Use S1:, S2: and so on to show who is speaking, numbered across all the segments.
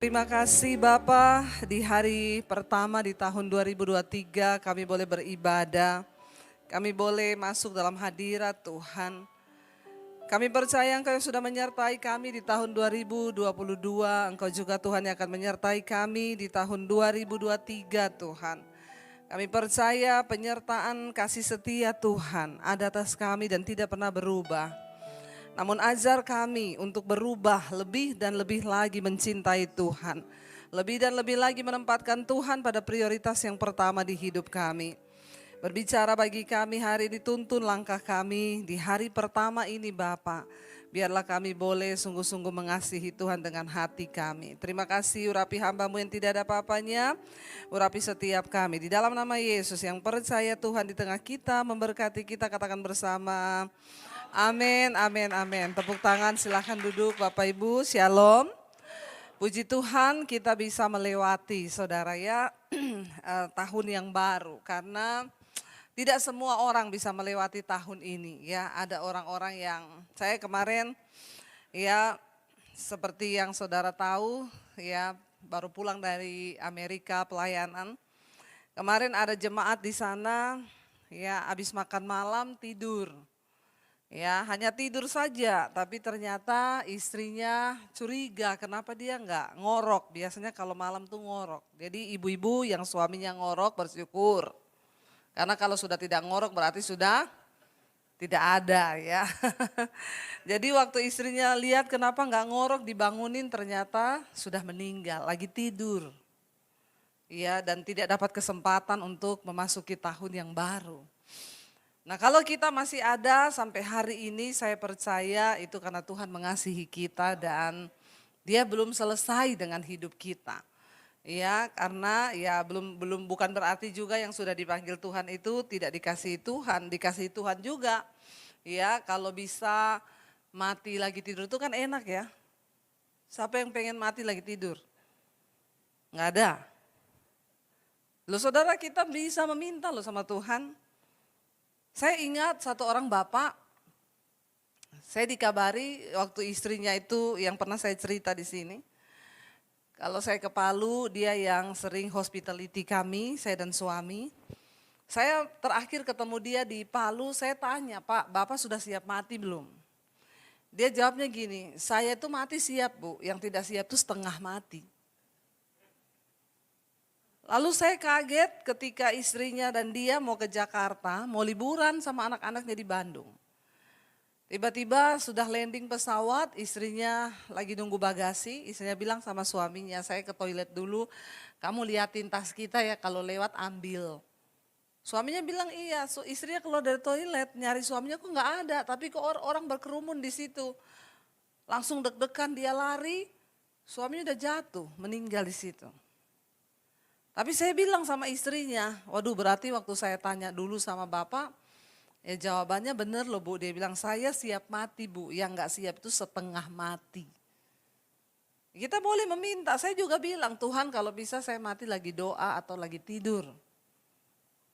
S1: Terima kasih Bapak, di hari pertama di tahun 2023 kami boleh beribadah, kami boleh masuk dalam hadirat Tuhan. Kami percaya Engkau yang sudah menyertai kami di tahun 2022, Engkau juga Tuhan yang akan menyertai kami di tahun 2023 Tuhan. Kami percaya penyertaan kasih setia Tuhan ada atas kami dan tidak pernah berubah. Namun ajar kami untuk berubah lebih dan lebih lagi mencintai Tuhan. Lebih dan lebih lagi menempatkan Tuhan pada prioritas yang pertama di hidup kami. Berbicara bagi kami hari ini, tuntun langkah kami di hari pertama ini Bapa. Biarlah kami boleh sungguh-sungguh mengasihi Tuhan dengan hati kami. Terima kasih urapi hamba-Mu yang tidak ada apa-apanya. Urapi setiap kami. Di dalam nama Yesus yang percaya Tuhan di tengah kita, memberkati kita, katakan bersama. Amin, amin, amin. Tepuk tangan, silahkan duduk Bapak Ibu, Shalom. Puji Tuhan kita bisa melewati saudara ya tahun yang baru. Karena tidak semua orang bisa melewati tahun ini ya. Ada orang-orang yang, saya kemarin ya seperti yang saudara tahu ya, baru pulang dari Amerika pelayanan. Kemarin ada jemaat di sana ya, habis makan malam tidur. Ya, hanya tidur saja, tapi ternyata istrinya curiga kenapa dia enggak ngorok. Biasanya kalau malam tuh ngorok. Jadi ibu-ibu yang suaminya ngorok bersyukur. Karena kalau sudah tidak ngorok berarti sudah tidak ada ya. Jadi waktu istrinya lihat kenapa enggak ngorok, dibangunin ternyata sudah meninggal, lagi tidur. Ya, dan tidak dapat kesempatan untuk memasuki tahun yang baru. Nah, kalau kita masih ada sampai hari ini, saya percaya itu karena Tuhan mengasihi kita dan Dia belum selesai dengan hidup kita. Ya, karena ya belum bukan berarti juga yang sudah dipanggil Tuhan itu tidak dikasihi Tuhan, dikasihi Tuhan juga. Ya, kalau bisa mati lagi tidur itu kan enak ya. Siapa yang pengen mati lagi tidur? Nggak ada. Loh saudara, kita bisa meminta loh sama Tuhan. Saya ingat satu orang bapak, saya dikabari waktu istrinya itu yang pernah saya cerita di sini. Kalau saya ke Palu, dia yang sering hospitality kami, saya dan suami. Saya terakhir ketemu dia di Palu, saya tanya, Pak, Bapak sudah siap mati belum? Dia jawabnya gini, saya itu mati siap Bu, yang tidak siap itu setengah mati. Lalu saya kaget ketika istrinya dan dia mau ke Jakarta, mau liburan sama anak-anaknya di Bandung. Tiba-tiba sudah landing pesawat, istrinya lagi nunggu bagasi, istrinya bilang sama suaminya, saya ke toilet dulu, kamu liatin tas kita ya, kalau lewat ambil. Suaminya bilang iya, istrinya keluar dari toilet, nyari suaminya kok nggak ada, tapi kok orang berkerumun di situ. Langsung deg-degan dia lari, suaminya udah jatuh, meninggal di situ. Tapi saya bilang sama istrinya, waduh berarti waktu saya tanya dulu sama bapak, ya jawabannya benar loh Bu, dia bilang saya siap mati Bu, yang gak siap itu setengah mati. Kita boleh meminta, saya juga bilang Tuhan kalau bisa saya mati lagi doa atau lagi tidur.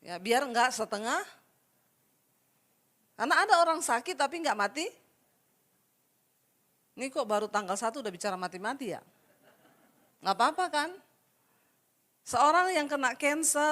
S1: Ya biar enggak setengah, karena ada orang sakit tapi enggak mati. Ini kok baru tanggal 1 udah bicara mati-mati ya? Enggak apa-apa kan? Seorang yang kena cancer,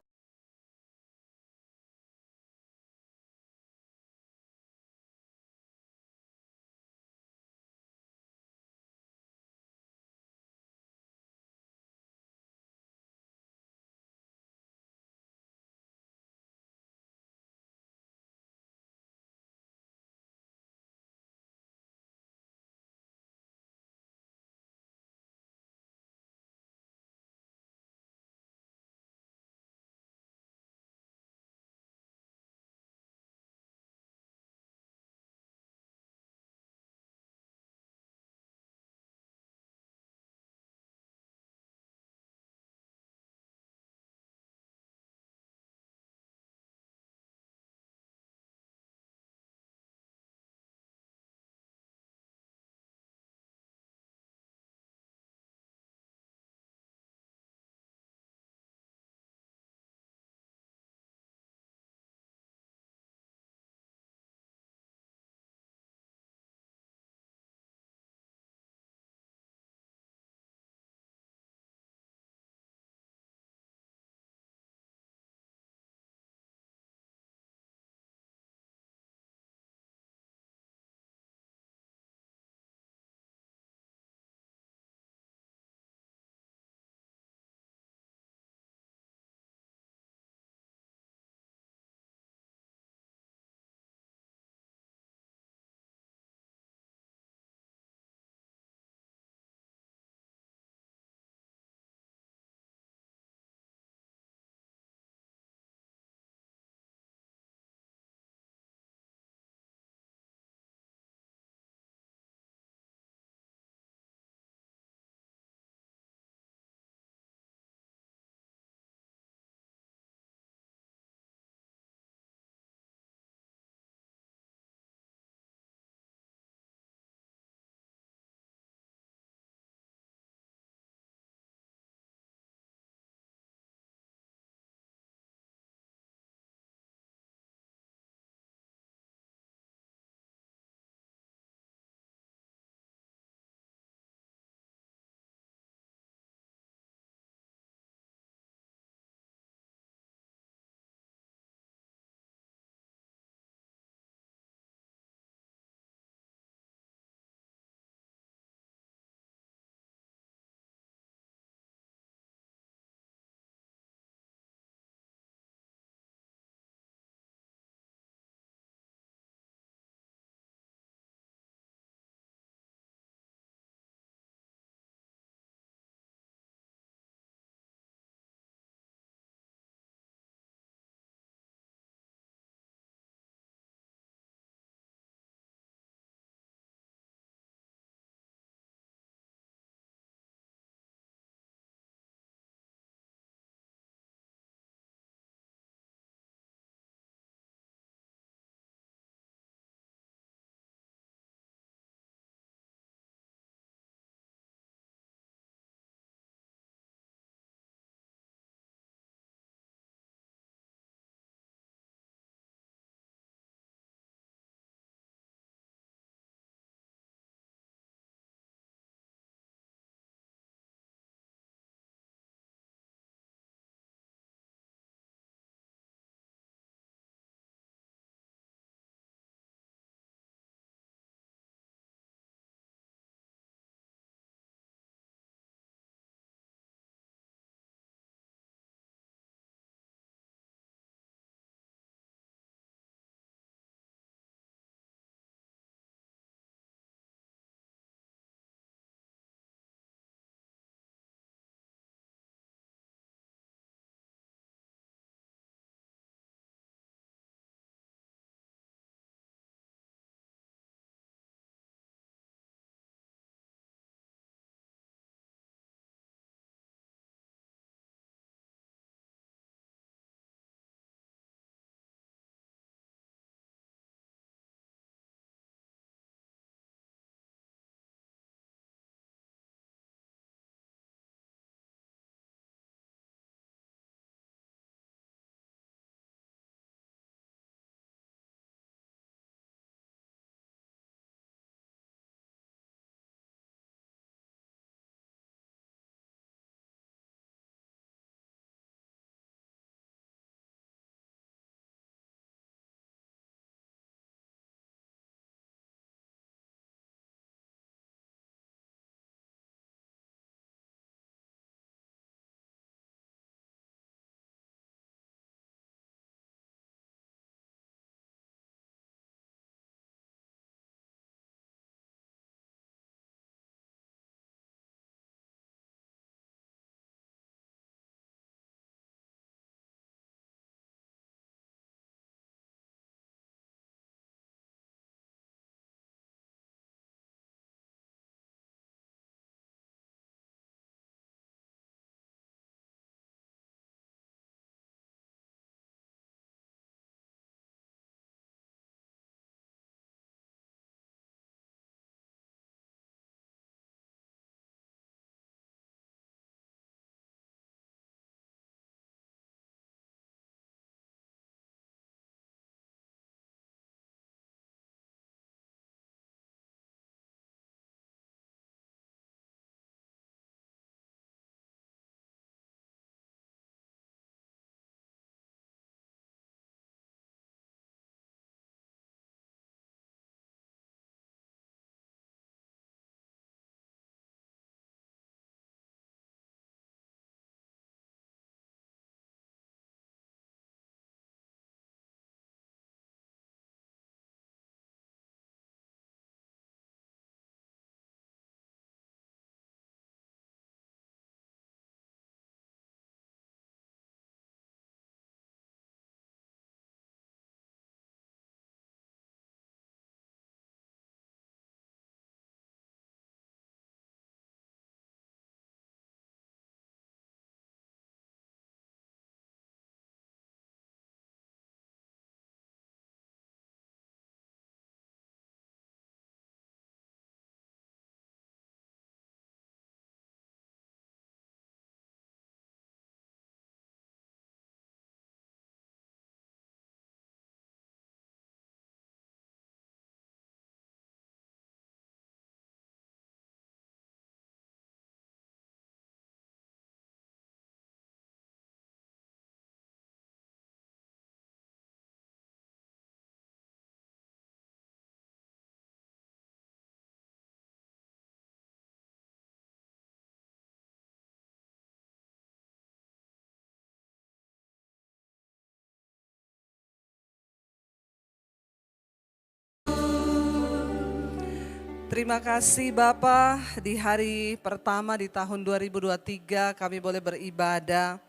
S1: Terima kasih Bapa, di hari pertama di tahun 2023 kami boleh beribadah,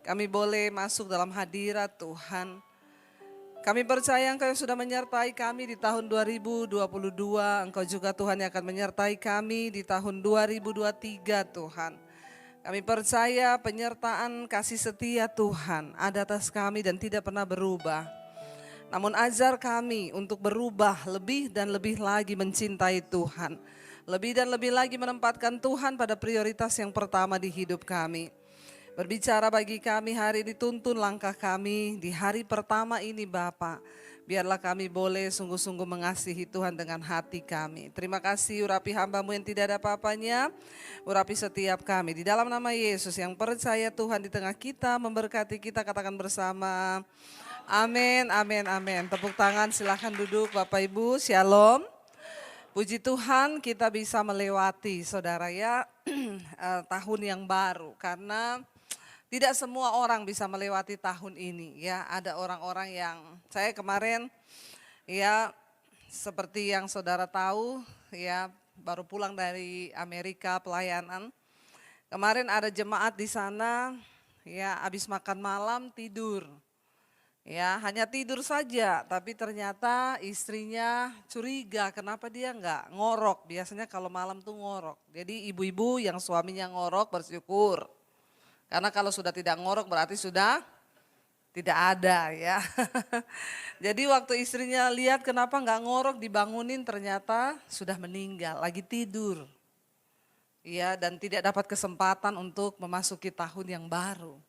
S1: kami boleh masuk dalam hadirat Tuhan. Kami percaya Engkau yang sudah menyertai kami di tahun 2022, Engkau juga Tuhan yang akan menyertai kami di tahun 2023 Tuhan. Kami percaya penyertaan kasih setia Tuhan ada atas kami dan tidak pernah berubah. Namun ajar kami untuk berubah lebih dan lebih lagi mencintai Tuhan. Lebih dan lebih lagi menempatkan Tuhan pada prioritas yang pertama di hidup kami. Berbicara bagi kami hari ini, tuntun langkah kami di hari pertama ini Bapa. Biarlah kami boleh sungguh-sungguh mengasihi Tuhan dengan hati kami. Terima kasih urapi hamba-Mu yang tidak ada apa-apanya. Urapi setiap kami. Di dalam nama Yesus yang percaya Tuhan di tengah kita, memberkati kita, katakan bersama. Amin, amin, amin. Tepuk tangan, silahkan duduk Bapak Ibu, Shalom. Puji Tuhan kita bisa melewati saudara ya tahun yang baru. Karena tidak semua orang bisa melewati tahun ini ya. Ada orang-orang yang, saya kemarin ya seperti yang saudara tahu ya, baru pulang dari Amerika pelayanan. Kemarin ada jemaat di sana ya, habis makan malam tidur. Ya, hanya tidur saja, tapi ternyata istrinya curiga kenapa dia enggak ngorok. Biasanya kalau malam tuh ngorok. Jadi ibu-ibu yang suaminya ngorok bersyukur. Karena kalau sudah tidak ngorok berarti sudah tidak ada ya. Jadi waktu istrinya lihat kenapa enggak ngorok, dibangunin ternyata sudah meninggal, lagi tidur. Ya, dan tidak dapat kesempatan untuk memasuki tahun yang baru.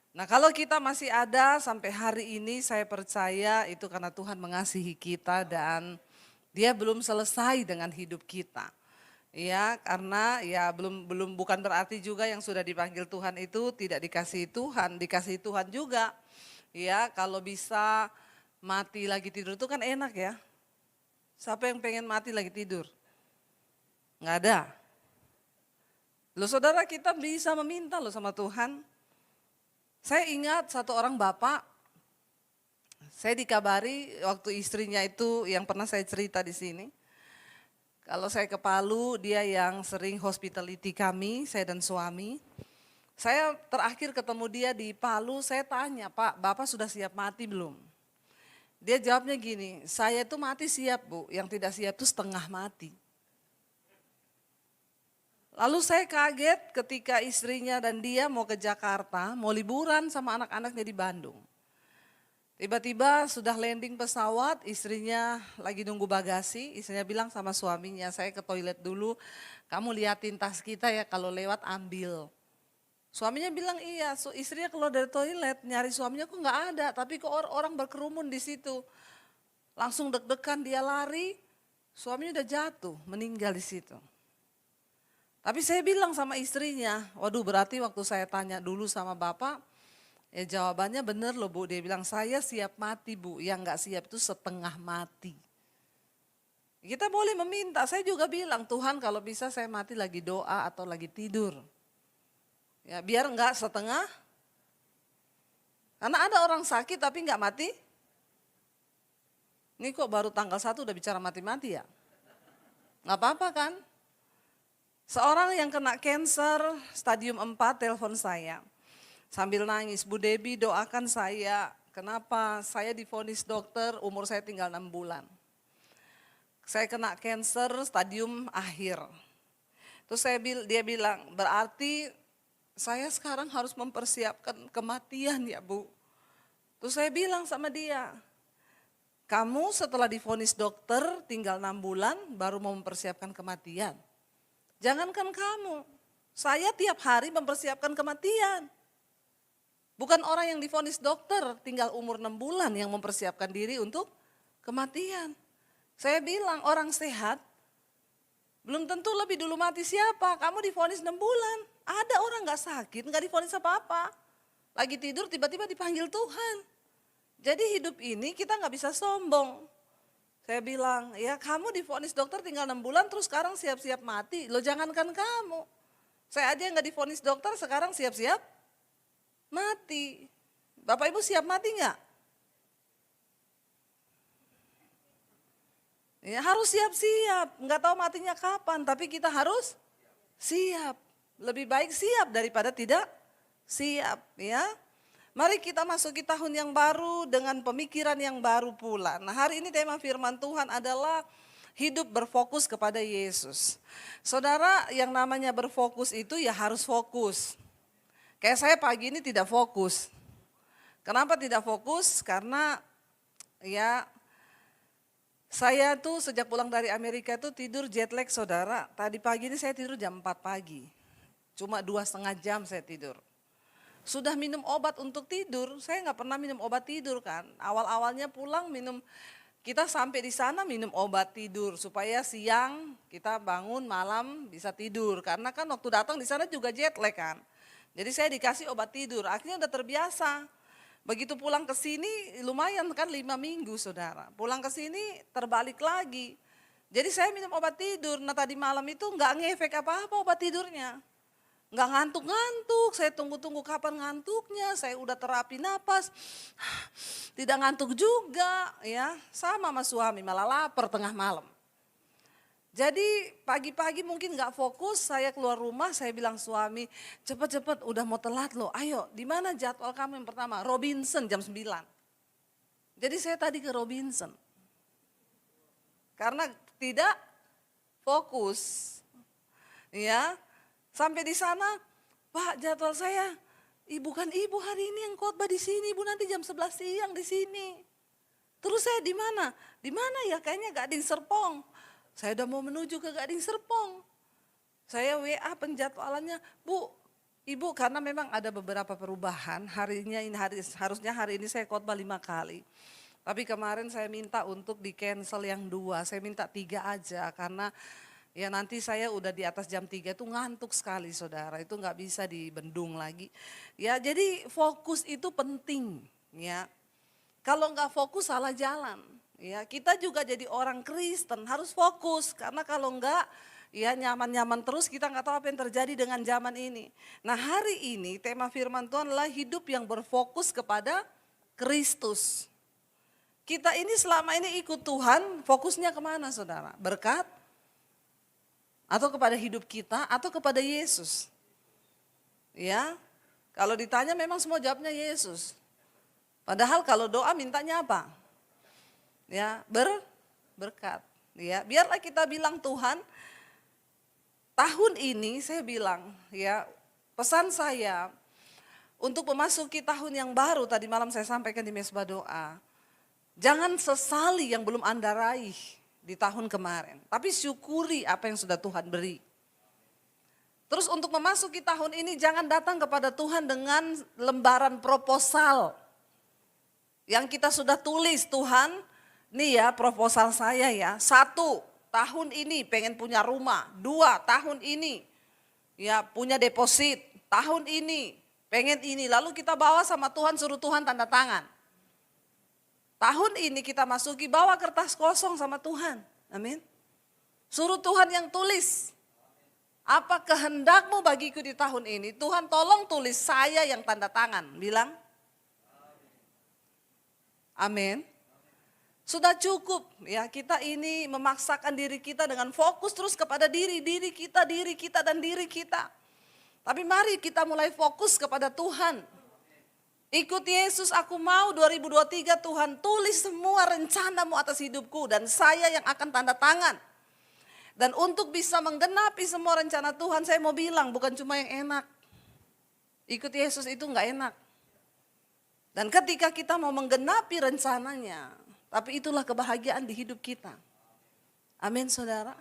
S1: Nah kalau kita masih ada sampai hari ini, saya percaya itu karena Tuhan mengasihi kita dan Dia belum selesai dengan hidup kita. Ya, karena ya belum bukan berarti juga yang sudah dipanggil Tuhan itu tidak dikasihi Tuhan, dikasihi Tuhan juga. Ya, kalau bisa mati lagi tidur itu kan enak ya. Siapa yang pengen mati lagi tidur? Nggak ada. Loh saudara, kita bisa meminta loh sama Tuhan. Saya ingat satu orang bapak, saya dikabari waktu istrinya itu yang pernah saya cerita di sini. Kalau saya ke Palu, dia yang sering hospitality kami, saya dan suami. Saya terakhir ketemu dia di Palu, saya tanya, Pak, Bapak sudah siap mati belum? Dia jawabnya gini, saya itu mati siap Bu, yang tidak siap itu setengah mati. Lalu saya kaget ketika istrinya dan dia mau ke Jakarta, mau liburan sama anak-anaknya di Bandung. Tiba-tiba sudah landing pesawat, istrinya lagi nunggu bagasi, istrinya bilang sama suaminya, saya ke toilet dulu, kamu liatin tas kita ya, kalau lewat ambil. Suaminya bilang iya, istrinya keluar dari toilet, nyari suaminya kok nggak ada, tapi kok orang berkerumun di situ. Langsung deg-degan dia lari, suaminya udah jatuh, meninggal di situ. Tapi saya bilang sama istrinya, waduh berarti waktu saya tanya dulu sama Bapak, ya jawabannya benar loh Bu. Dia bilang saya siap mati Bu, yang gak siap itu setengah mati. Kita boleh meminta, saya juga bilang Tuhan kalau bisa saya mati lagi doa atau lagi tidur. Ya biar enggak setengah, karena ada orang sakit tapi enggak mati. Ini kok baru tanggal 1 udah bicara mati-mati ya? Nggak apa-apa kan? Seorang yang kena cancer stadium 4 telepon saya. Sambil nangis, Bu Debbie doakan saya, kenapa saya divonis dokter umur saya tinggal 6 bulan. Saya kena cancer stadium akhir. Terus dia bilang, berarti saya sekarang harus mempersiapkan kematian ya Bu. Terus saya bilang sama dia, kamu setelah divonis dokter tinggal 6 bulan baru mau mempersiapkan kematian. Jangankan kamu, saya tiap hari mempersiapkan kematian. Bukan orang yang divonis dokter tinggal umur 6 bulan yang mempersiapkan diri untuk kematian. Saya bilang orang sehat belum tentu lebih dulu mati siapa, kamu divonis 6 bulan. Ada orang gak sakit, gak divonis apa-apa. Lagi tidur tiba-tiba dipanggil Tuhan. Jadi hidup ini kita gak bisa sombong. Saya bilang, ya kamu divonis dokter tinggal 6 bulan terus sekarang siap-siap mati. Loh jangankan kamu. Saya aja yang gak divonis dokter sekarang siap-siap mati. Bapak Ibu siap mati gak? Ya, harus siap-siap, nggak tahu matinya kapan, tapi kita harus siap. Lebih baik siap daripada tidak siap, ya. Mari kita masuki tahun yang baru dengan pemikiran yang baru pula. Nah, hari ini tema firman Tuhan adalah hidup berfokus kepada Yesus. Saudara, yang namanya berfokus itu ya harus fokus. Kayak saya pagi ini tidak fokus. Kenapa tidak fokus? Karena ya saya tuh sejak pulang dari Amerika tuh tidur jet lag, saudara. Tadi pagi ini saya tidur jam 4 pagi. Cuma 2,5 jam saya tidur. Sudah minum obat untuk tidur, saya nggak pernah minum obat tidur kan. Awal-awalnya pulang minum, kita sampai di sana minum obat tidur. Supaya siang kita bangun malam bisa tidur. Karena kan waktu datang di sana juga jet lag kan. Jadi saya dikasih obat tidur, akhirnya udah terbiasa. Begitu pulang ke sini lumayan kan 5 minggu, saudara. Pulang ke sini terbalik lagi. Jadi saya minum obat tidur. Nah, tadi malam itu nggak ngefek apa-apa obat tidurnya. Nggak ngantuk-ngantuk, saya tunggu-tunggu kapan ngantuknya. Saya udah terapi napas, tidak ngantuk juga, ya. Sama sama suami, malah lapar tengah malam. Jadi pagi-pagi mungkin nggak fokus, saya keluar rumah, saya bilang suami, cepet-cepet udah mau telat loh, ayo di mana jadwal kamu yang pertama? Robinson jam 9. Jadi saya tadi ke Robinson. Karena tidak fokus. Ya, sampai di sana, Pak jadwal saya, ibu kan ibu hari ini yang khotbah di sini, ibu nanti jam 11 siang di sini. Terus saya di mana? Di mana ya? Kayaknya Gading Serpong. Saya udah mau menuju ke Gading Serpong. Saya WA penjadwalannya, Bu, Ibu, karena memang ada beberapa perubahan. Harusnya hari ini saya khotbah 5 kali. Tapi kemarin saya minta untuk di cancel yang 2. Saya minta 3 aja karena ya nanti saya udah di atas jam 3 itu ngantuk sekali, saudara. Itu nggak bisa dibendung lagi. Ya, jadi fokus itu penting, ya. Kalau nggak fokus salah jalan. Ya, kita juga jadi orang Kristen harus fokus karena kalau enggak ya nyaman-nyaman terus kita nggak tahu apa yang terjadi dengan zaman ini. Nah, hari ini tema firman Tuhan adalah hidup yang berfokus kepada Kristus. Kita ini selama ini ikut Tuhan, fokusnya kemana, saudara? Berkat? Atau kepada hidup kita atau kepada Yesus? Ya, kalau ditanya memang semua jawabnya Yesus. Padahal kalau doa mintanya apa? Ya, berkat. Ya, biarlah kita bilang Tuhan, tahun ini saya bilang, ya, pesan saya untuk memasuki tahun yang baru tadi malam saya sampaikan di mesbah doa. Jangan sesali yang belum Anda raih di tahun kemarin, tapi syukuri apa yang sudah Tuhan beri. Terus untuk memasuki tahun ini jangan datang kepada Tuhan dengan lembaran proposal yang kita sudah tulis, Tuhan, nih ya proposal saya ya, 1 tahun ini pengen punya rumah, 2 tahun ini ya punya deposit, tahun ini pengen ini, lalu kita bawa sama Tuhan, suruh Tuhan tanda tangan. Tahun ini kita masuki bawa kertas kosong sama Tuhan, amin. Suruh Tuhan yang tulis, apa kehendakmu bagiku di tahun ini, Tuhan tolong tulis, saya yang tanda tangan, bilang amin. Sudah cukup ya, kita ini memaksakan diri kita dengan fokus terus kepada diri kita dan diri kita. Tapi mari kita mulai fokus kepada Tuhan. Ikut Yesus, aku mau 2023 Tuhan tulis semua rencanamu atas hidupku dan saya yang akan tanda tangan. Dan untuk bisa menggenapi semua rencana Tuhan, saya mau bilang bukan cuma yang enak. Ikut Yesus itu enggak enak. Dan ketika kita mau menggenapi rencananya, tapi itulah kebahagiaan di hidup kita. Amin, saudara.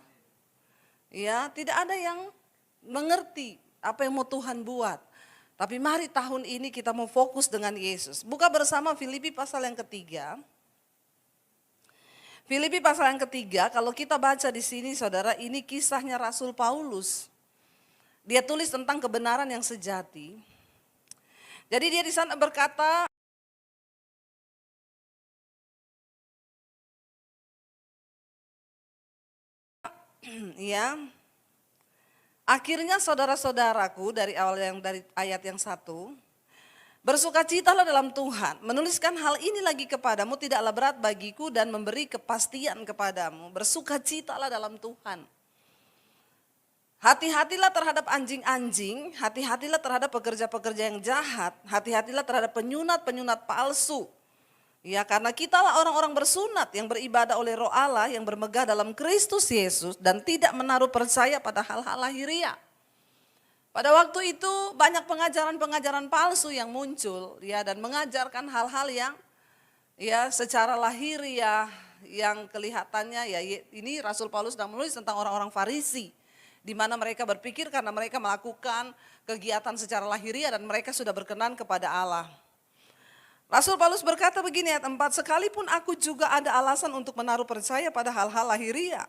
S1: Ya, tidak ada yang mengerti apa yang mau Tuhan buat. Tapi mari tahun ini kita mau fokus dengan Yesus. Buka bersama Filipi pasal yang ketiga. Filipi pasal yang ketiga, kalau kita baca di sini, saudara, ini kisahnya Rasul Paulus. Dia tulis tentang kebenaran yang sejati. Jadi dia di sana berkata, ya, akhirnya saudara-saudaraku dari awal yang dari ayat yang 1, Bersukacitalah dalam Tuhan. Menuliskan hal ini lagi kepadamu tidaklah berat bagiku dan memberi kepastian kepadamu. Bersukacitalah dalam Tuhan. Hati-hatilah terhadap anjing-anjing, hati-hatilah terhadap pekerja-pekerja yang jahat, hati-hatilah terhadap penyunat-penyunat palsu. Ya, karena kitalah orang-orang bersunat yang beribadah oleh Roh Allah yang bermegah dalam Kristus Yesus dan tidak menaruh percaya pada hal-hal lahiriah. Pada waktu itu banyak pengajaran-pengajaran palsu yang muncul ya dan mengajarkan hal-hal yang ya secara lahiriah yang kelihatannya ya ini Rasul Paulus sedang menulis tentang orang-orang Farisi di mana mereka berpikir karena mereka melakukan kegiatan secara lahiriah dan mereka sudah berkenan kepada Allah. Rasul Paulus berkata begini ayat 4, sekalipun aku juga ada alasan untuk menaruh percaya pada hal-hal lahiriah.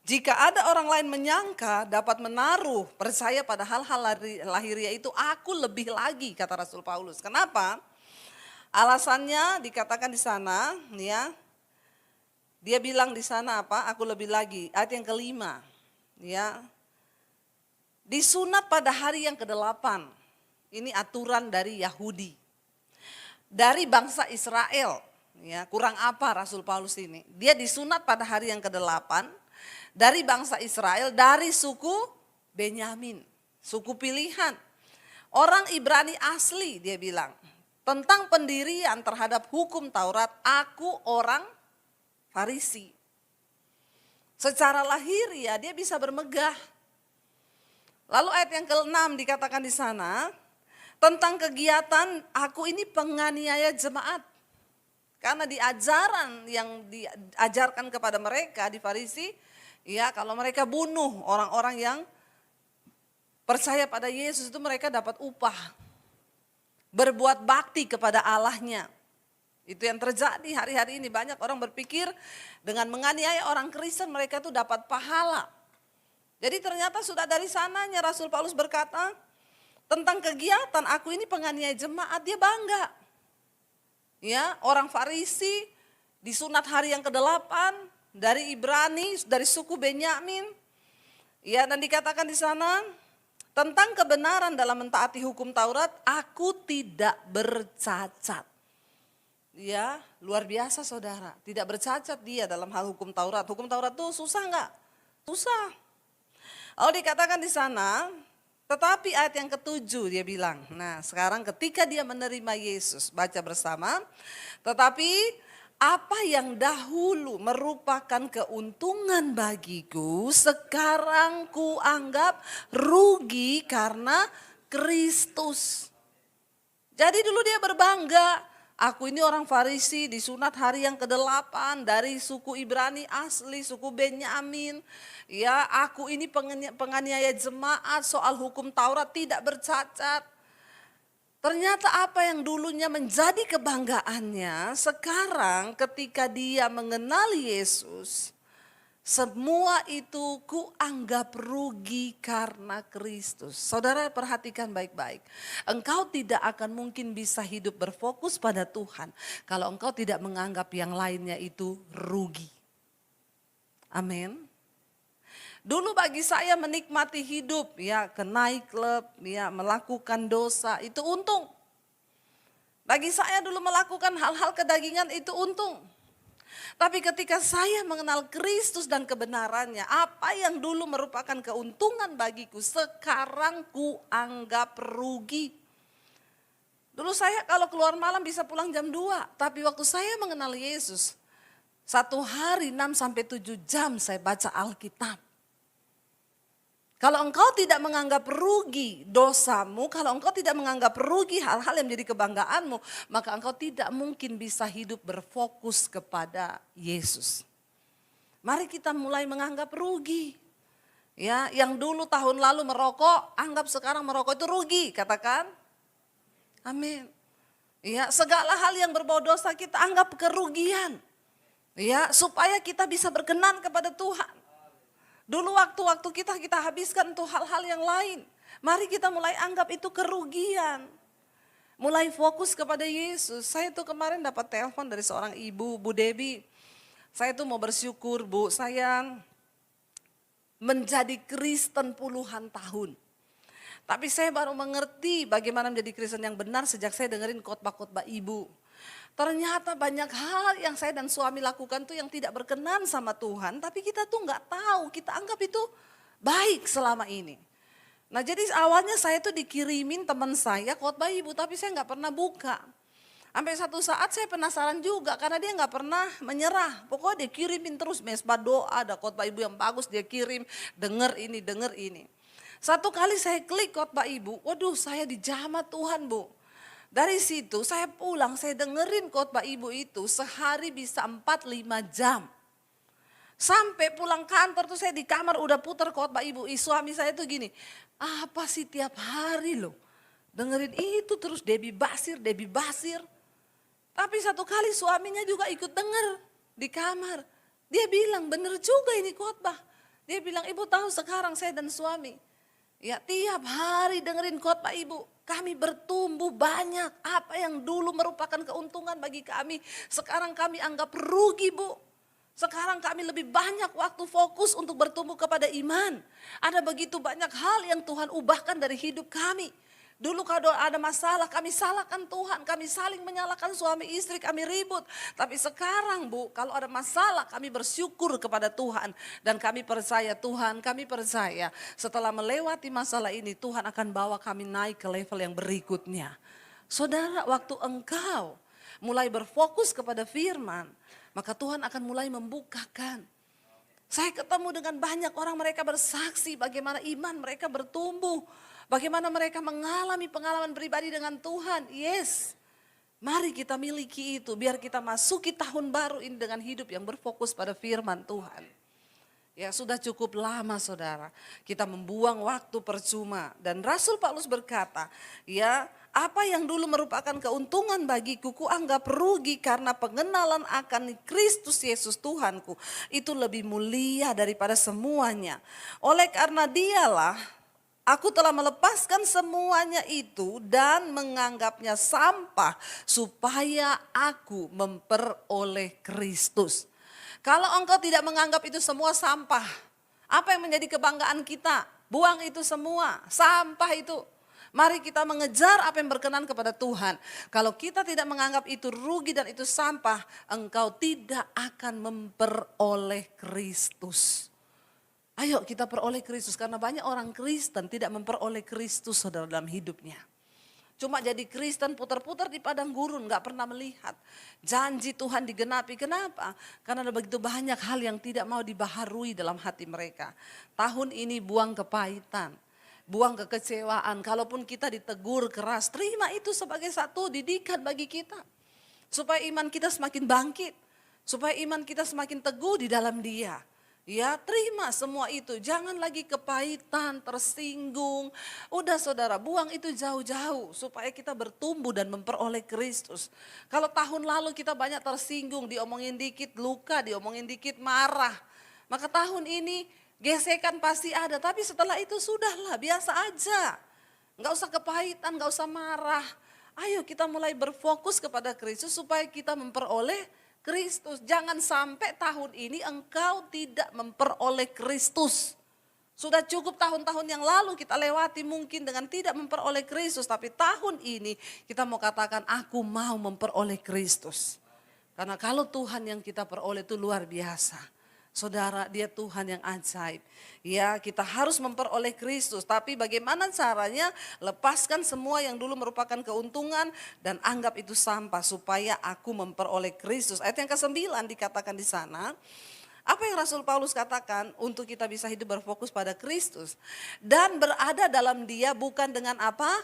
S1: Jika ada orang lain menyangka dapat menaruh percaya pada hal-hal lahiriah itu, aku lebih lagi, kata Rasul Paulus. Kenapa? Alasannya dikatakan di sana, ya. Dia bilang di sana apa? Aku lebih lagi. Ayat yang kelima, ya. Disunat pada hari yang ke-8. Ini aturan dari Yahudi. Dari bangsa Israel, ya. Kurang apa Rasul Paulus ini? Dia disunat pada hari yang ke-8. Dari bangsa Israel, dari suku Benyamin, suku pilihan. Orang Ibrani asli dia bilang, tentang pendirian terhadap hukum Taurat, aku orang Farisi. Secara lahiriah dia bisa bermegah. Lalu ayat yang ke-6 dikatakan di sana, tentang kegiatan aku ini penganiaya jemaat. Karena di ajaran yang diajarkan kepada mereka di Farisi, ya, kalau mereka bunuh orang-orang yang percaya pada Yesus itu mereka dapat upah. Berbuat bakti kepada Allahnya. Itu yang terjadi hari-hari ini. Banyak orang berpikir dengan menganiaya orang Kristen mereka itu dapat pahala. Jadi ternyata sudah dari sananya Rasul Paulus berkata tentang kegiatan aku ini penganiaya jemaat, dia bangga. Ya, orang Farisi disunat hari yang ke-8. Dari Ibrani, dari suku Benyamin. Ya, dan dikatakan di sana tentang kebenaran dalam mentaati hukum Taurat, aku tidak bercacat. Ya, luar biasa saudara. Tidak bercacat dia dalam hal hukum Taurat. Hukum Taurat itu susah enggak? Susah. Lalu dikatakan di sana, tetapi ayat yang ke-7 dia bilang. Nah, sekarang ketika dia menerima Yesus, baca bersama. Tetapi apa yang dahulu merupakan keuntungan bagiku, sekarang ku anggap rugi karena Kristus. Jadi dulu dia berbangga, aku ini orang Farisi disunat hari yang ke-8 dari suku Ibrani asli, suku Benyamin. Ya, aku ini penganiaya jemaat soal hukum Taurat tidak bercacat. Ternyata apa yang dulunya menjadi kebanggaannya, sekarang ketika dia mengenal Yesus, semua itu kuanggap rugi karena Kristus. Saudara perhatikan baik-baik, engkau tidak akan mungkin bisa hidup berfokus pada Tuhan kalau engkau tidak menganggap yang lainnya itu rugi. Amin. Dulu bagi saya menikmati hidup, ya ke night club, ya melakukan dosa itu untung. Bagi saya dulu melakukan hal-hal kedagingan itu untung. Tapi ketika saya mengenal Kristus dan kebenarannya, apa yang dulu merupakan keuntungan bagiku, sekarang ku anggap rugi. Dulu saya kalau keluar malam bisa pulang jam 2, tapi waktu saya mengenal Yesus, satu hari 6-7 jam saya baca Alkitab. Kalau engkau tidak menganggap rugi dosamu, kalau engkau tidak menganggap rugi hal-hal yang menjadi kebanggaanmu, maka engkau tidak mungkin bisa hidup berfokus kepada Yesus. Mari kita mulai menganggap rugi. Ya, yang dulu tahun lalu merokok, anggap sekarang merokok itu rugi, katakan. Amin. Ya, segala hal yang berbau dosa kita anggap kerugian. Ya, supaya kita bisa berkenan kepada Tuhan. Dulu waktu-waktu kita habiskan untuk hal-hal yang lain. Mari kita mulai anggap itu kerugian. Mulai fokus kepada Yesus. Saya tuh kemarin dapat telepon dari seorang ibu, Bu Debi. Saya tuh mau bersyukur Bu, saya menjadi Kristen puluhan tahun. Tapi saya baru mengerti bagaimana menjadi Kristen yang benar sejak saya dengerin khotbah-khotbah ibu. Ternyata banyak hal yang saya dan suami lakukan tuh yang tidak berkenan sama Tuhan. Tapi kita tuh nggak tahu, kita anggap itu baik selama ini. Nah jadi awalnya saya tuh dikirimin teman saya khotbah ibu, tapi saya nggak pernah buka. Sampai satu saat saya penasaran juga karena dia nggak pernah menyerah. Pokoknya dia kirimin terus mesbah doa, ada khotbah ibu yang bagus dia kirim, denger ini, denger ini. Satu kali saya klik khotbah ibu, waduh saya dijamah Tuhan Bu. Dari situ saya pulang, saya dengerin khotbah ibu itu sehari bisa 4-5 jam. Sampai pulang kantor tuh saya di kamar udah putar khotbah ibu. Suami saya tuh gini, apa sih tiap hari loh dengerin itu terus Debbie Basir, Debbie Basir. Tapi satu kali suaminya juga ikut denger di kamar. Dia bilang bener juga ini khotbah. Dia bilang ibu tahu sekarang saya dan suami. Ya tiap hari dengerin khotbah ibu, kami bertumbuh banyak. Apa yang dulu merupakan keuntungan bagi kami, sekarang kami anggap rugi Bu. Sekarang kami lebih banyak waktu fokus untuk bertumbuh kepada iman. Ada begitu banyak hal yang Tuhan ubahkan dari hidup kami. Dulu kalau ada masalah kami salahkan Tuhan, kami saling menyalahkan suami istri, kami ribut. Tapi sekarang Bu, kalau ada masalah kami bersyukur kepada Tuhan. Dan kami percaya Tuhan, kami percaya setelah melewati masalah ini Tuhan akan bawa kami naik ke level yang berikutnya. Saudara, waktu engkau mulai berfokus kepada firman, maka Tuhan akan mulai membukakan. Saya ketemu dengan banyak orang, mereka bersaksi bagaimana iman mereka bertumbuh. Bagaimana mereka mengalami pengalaman pribadi dengan Tuhan. Yes, mari kita miliki itu biar kita masuki tahun baru ini dengan hidup yang berfokus pada firman Tuhan. Ya sudah cukup lama saudara, kita membuang waktu percuma. Dan Rasul Paulus berkata, ya apa yang dulu merupakan keuntungan bagiku, kuanggap rugi karena pengenalan akan Kristus Yesus Tuhanku. Itu lebih mulia daripada semuanya. Oleh karena dialah, aku telah melepaskan semuanya itu dan menganggapnya sampah supaya aku memperoleh Kristus. Kalau engkau tidak menganggap itu semua sampah, apa yang menjadi kebanggaan kita? Buang itu semua, sampah itu. Mari kita mengejar apa yang berkenan kepada Tuhan. Kalau kita tidak menganggap itu rugi dan itu sampah, engkau tidak akan memperoleh Kristus. Ayo kita peroleh Kristus, karena banyak orang Kristen tidak memperoleh Kristus saudara dalam hidupnya. Cuma jadi Kristen putar-putar di padang gurun, gak pernah melihat janji Tuhan digenapi. Kenapa? Karena ada begitu banyak hal yang tidak mau dibaharui dalam hati mereka. Tahun ini buang kepahitan, buang kekecewaan. Kalaupun kita ditegur keras, terima itu sebagai satu didikan bagi kita. Supaya iman kita semakin bangkit, supaya iman kita semakin teguh di dalam Dia. Ya terima semua itu, jangan lagi kepahitan, tersinggung. Udah saudara, buang itu jauh-jauh supaya kita bertumbuh dan memperoleh Kristus. Kalau tahun lalu kita banyak tersinggung, diomongin dikit luka, diomongin dikit marah. Maka tahun ini gesekan pasti ada, tapi setelah itu sudahlah biasa aja. Gak usah kepahitan, gak usah marah. Ayo kita mulai berfokus kepada Kristus supaya kita memperoleh Kristus. Jangan sampai tahun ini engkau tidak memperoleh Kristus. Sudah cukup tahun-tahun yang lalu kita lewati mungkin dengan tidak memperoleh Kristus. Tapi tahun ini kita mau katakan aku mau memperoleh Kristus. Karena kalau Tuhan yang kita peroleh itu luar biasa. Saudara, Dia Tuhan yang ajaib. Ya, kita harus memperoleh Kristus. Tapi bagaimana caranya? Lepaskan semua yang dulu merupakan keuntungan dan anggap itu sampah supaya aku memperoleh Kristus. Ayat yang ke-9 dikatakan di sana. Apa yang Rasul Paulus katakan untuk kita bisa hidup berfokus pada Kristus. Dan berada dalam Dia bukan dengan apa?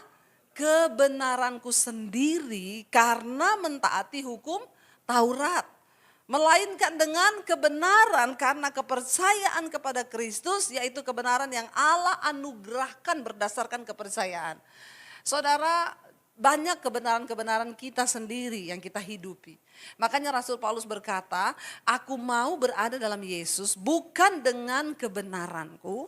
S1: Kebenaranku sendiri karena mentaati hukum Taurat. Melainkan dengan kebenaran karena kepercayaan kepada Kristus, yaitu kebenaran yang Allah anugerahkan berdasarkan kepercayaan. Saudara, banyak kebenaran-kebenaran kita sendiri yang kita hidupi. Makanya Rasul Paulus berkata, aku mau berada dalam Yesus bukan dengan kebenaranku,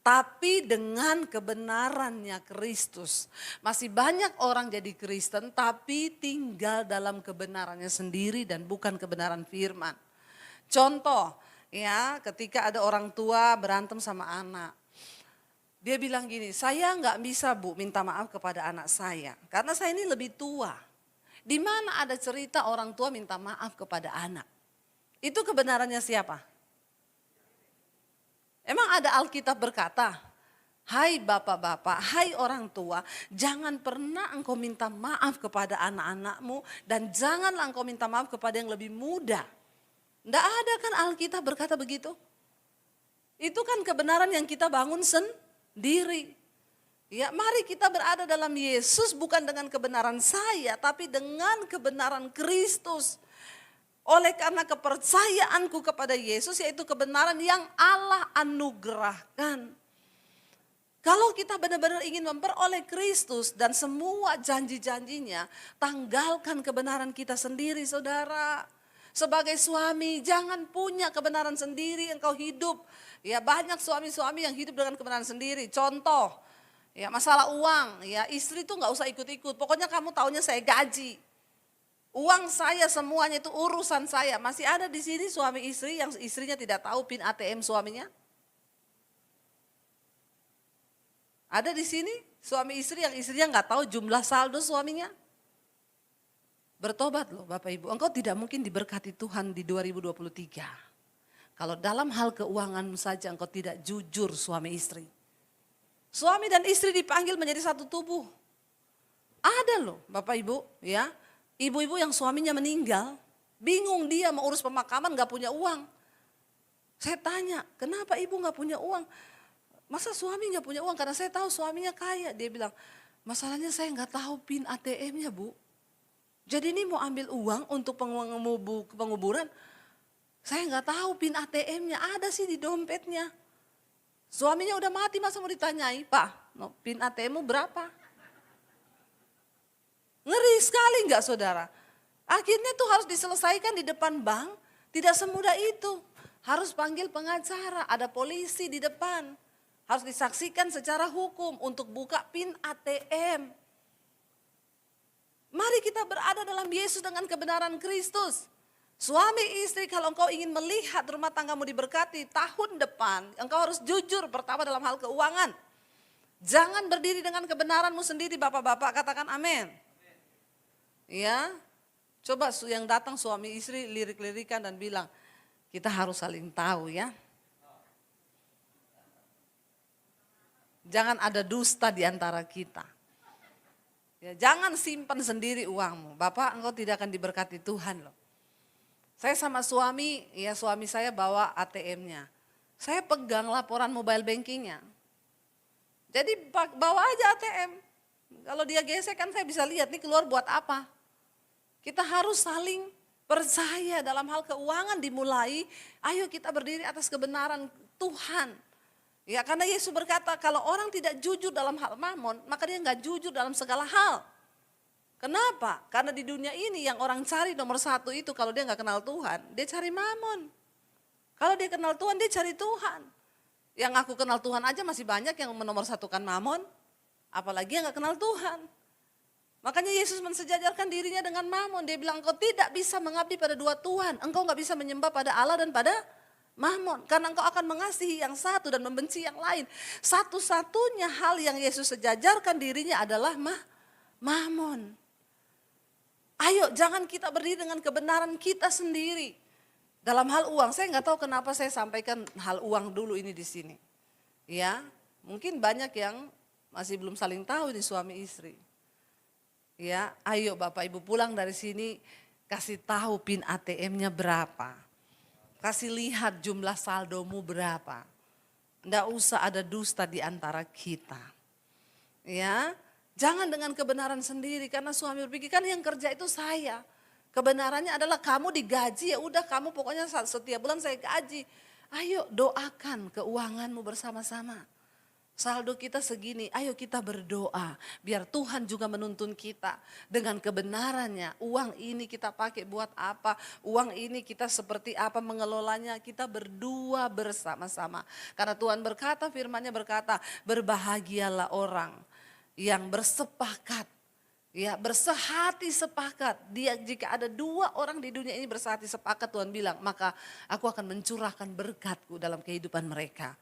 S1: tapi dengan kebenarannya Kristus. Masih banyak orang jadi Kristen tapi tinggal dalam kebenarannya sendiri dan bukan kebenaran firman. Contoh ya, ketika ada orang tua berantem sama anak. Dia bilang gini, saya nggak bisa Bu minta maaf kepada anak saya. Karena saya ini lebih tua. Di mana ada cerita orang tua minta maaf kepada anak? Itu kebenarannya siapa? Emang ada Alkitab berkata, hai bapak-bapak, hai orang tua, jangan pernah engkau minta maaf kepada anak-anakmu dan janganlah engkau minta maaf kepada yang lebih muda. Enggak ada kan Alkitab berkata begitu? Itu kan kebenaran yang kita bangun sendiri. Ya, mari kita berada dalam Yesus bukan dengan kebenaran saya, tapi dengan kebenaran Kristus. Oleh karena kepercayaanku kepada Yesus, yaitu kebenaran yang Allah anugerahkan. Kalau kita benar-benar ingin memperoleh Kristus dan semua janji-janjinya, tanggalkan kebenaran kita sendiri, saudara. Sebagai suami, jangan punya kebenaran sendiri engkau hidup. Ya, banyak suami-suami yang hidup dengan kebenaran sendiri. Contoh, ya masalah uang, ya istri tuh nggak usah ikut-ikut. Pokoknya kamu taunya saya gaji. Uang saya semuanya itu urusan saya. Masih ada di sini suami istri yang istrinya tidak tahu PIN ATM suaminya? Ada di sini suami istri yang istrinya nggak tahu jumlah saldo suaminya? Bertobat loh Bapak Ibu, engkau tidak mungkin diberkati Tuhan di 2023. Kalau dalam hal keuangan saja engkau tidak jujur suami istri. Suami dan istri dipanggil menjadi satu tubuh. Ada loh Bapak Ibu ya, ibu-ibu yang suaminya meninggal, bingung dia mau urus pemakaman gak punya uang. Saya tanya, kenapa ibu gak punya uang? Masa suami gak punya uang? Karena saya tahu suaminya kaya. Dia bilang, masalahnya saya gak tahu PIN ATM-nya Bu. Jadi ini mau ambil uang untuk penguburan, saya nggak tahu PIN ATM-nya, ada sih di dompetnya. Suaminya udah mati masa mau ditanyai, Pak, PIN ATM-mu berapa? Ngeri sekali nggak saudara? Akhirnya tuh harus diselesaikan di depan bank, tidak semudah itu. Harus panggil pengacara, ada polisi di depan. Harus disaksikan secara hukum untuk buka PIN ATM. Mari kita berada dalam Yesus dengan kebenaran Kristus. Suami istri kalau engkau ingin melihat rumah tanggamu diberkati tahun depan, engkau harus jujur pertama dalam hal keuangan. Jangan berdiri dengan kebenaranmu sendiri bapak-bapak, katakan amin. Ya, coba yang datang suami istri lirik-lirikan dan bilang, kita harus saling tahu ya. Jangan ada dusta di antara kita. Ya, jangan simpan sendiri uangmu. Bapak, engkau tidak akan diberkati Tuhan loh. Saya sama suami, ya suami saya bawa ATM-nya. Saya pegang laporan mobile bankingnya. Jadi bawa aja ATM. Kalau dia gesek kan saya bisa lihat nih keluar buat apa. Kita harus saling percaya dalam hal keuangan dimulai. Ayo kita berdiri atas kebenaran Tuhan. Ya karena Yesus berkata kalau orang tidak jujur dalam hal mamon, maka dia nggak jujur dalam segala hal. Kenapa? Karena di dunia ini yang orang cari nomor satu itu kalau dia nggak kenal Tuhan, dia cari mamon. Kalau dia kenal Tuhan, dia cari Tuhan. Yang aku kenal Tuhan aja masih banyak yang menomorsatukan mamon, apalagi yang nggak kenal Tuhan. Makanya Yesus mensejajarkan dirinya dengan mamon. Dia bilang engkau tidak bisa mengabdi pada dua Tuhan. Engkau nggak bisa menyembah pada Allah dan pada mamon, karena engkau akan mengasihi yang satu dan membenci yang lain. Satu-satunya hal yang Yesus sejajarkan dirinya adalah mamon. Ayo jangan kita berdiri dengan kebenaran kita sendiri. Dalam hal uang, saya nggak tahu kenapa saya sampaikan hal uang dulu ini di sini. Ya, mungkin banyak yang masih belum saling tahu ini suami istri. Ya, ayo Bapak Ibu pulang dari sini kasih tahu PIN ATM-nya berapa. Kasih lihat jumlah saldomu berapa. Nggak usah ada dusta di antara kita. Ya, jangan dengan kebenaran sendiri karena suami berpikir kan yang kerja itu saya. Kebenarannya adalah kamu digaji ya udah kamu pokoknya setiap bulan saya gaji. Ayo doakan keuanganmu bersama-sama. Saldo kita segini, ayo kita berdoa biar Tuhan juga menuntun kita dengan kebenarannya. Uang ini kita pakai buat apa, uang ini kita seperti apa mengelolanya, kita berdua bersama-sama. Karena Tuhan berkata, firman-Nya berkata, berbahagialah orang yang bersepakat, ya bersehati sepakat. Dia jika ada dua orang di dunia ini bersehati sepakat Tuhan bilang, maka aku akan mencurahkan berkat-Ku dalam kehidupan mereka.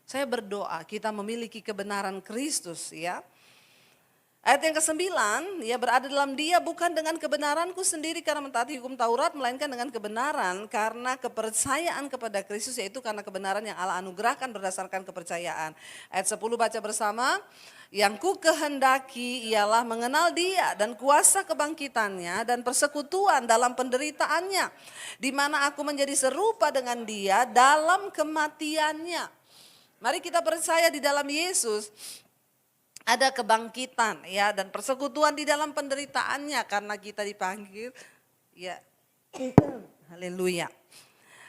S1: Saya berdoa kita memiliki kebenaran Kristus ya. Ayat yang ke-9, ya berada dalam Dia bukan dengan kebenaranku sendiri karena mentaati hukum Taurat, melainkan dengan kebenaran karena kepercayaan kepada Kristus, yaitu karena kebenaran yang Allah anugerahkan berdasarkan kepercayaan. Ayat 10 baca bersama, yang ku kehendaki ialah mengenal Dia dan kuasa kebangkitannya dan persekutuan dalam penderitaannya, di mana aku menjadi serupa dengan Dia dalam kematiannya. Mari kita percaya di dalam Yesus ada kebangkitan ya dan persekutuan di dalam penderitaannya karena kita dipanggil ya. Haleluya.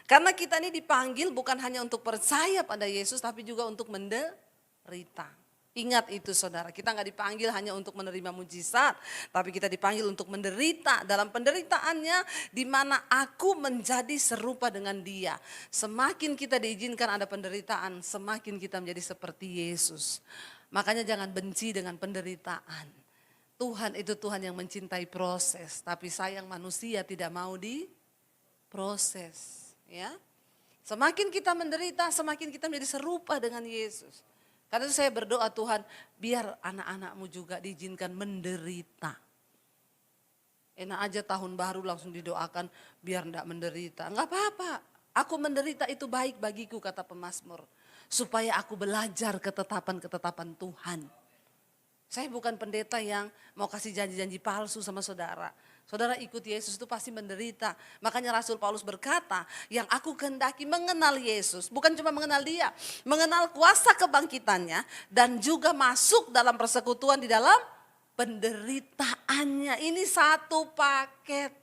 S1: Karena kita ini dipanggil bukan hanya untuk percaya pada Yesus tapi juga untuk menderita. Ingat itu saudara, kita nggak dipanggil hanya untuk menerima mujizat, tapi kita dipanggil untuk menderita. Dalam penderitaannya di mana aku menjadi serupa dengan Dia. Semakin kita diizinkan ada penderitaan, semakin kita menjadi seperti Yesus. Makanya jangan benci dengan penderitaan. Tuhan itu Tuhan yang mencintai proses, tapi sayang manusia tidak mau diproses. Ya, semakin kita menderita, semakin kita menjadi serupa dengan Yesus. Karena itu saya berdoa Tuhan, biar anak-anakmu juga diizinkan menderita. Enak aja tahun baru langsung didoakan biar enggak menderita. Enggak apa-apa, aku menderita itu baik bagiku kata pemazmur. Supaya aku belajar ketetapan-ketetapan Tuhan. Saya bukan pendeta yang mau kasih janji-janji palsu sama saudara. Saudara ikut Yesus itu pasti menderita. Makanya Rasul Paulus berkata, yang aku kehendaki mengenal Yesus. Bukan cuma mengenal Dia, mengenal kuasa kebangkitannya dan juga masuk dalam persekutuan di dalam penderitaannya. Ini satu paket.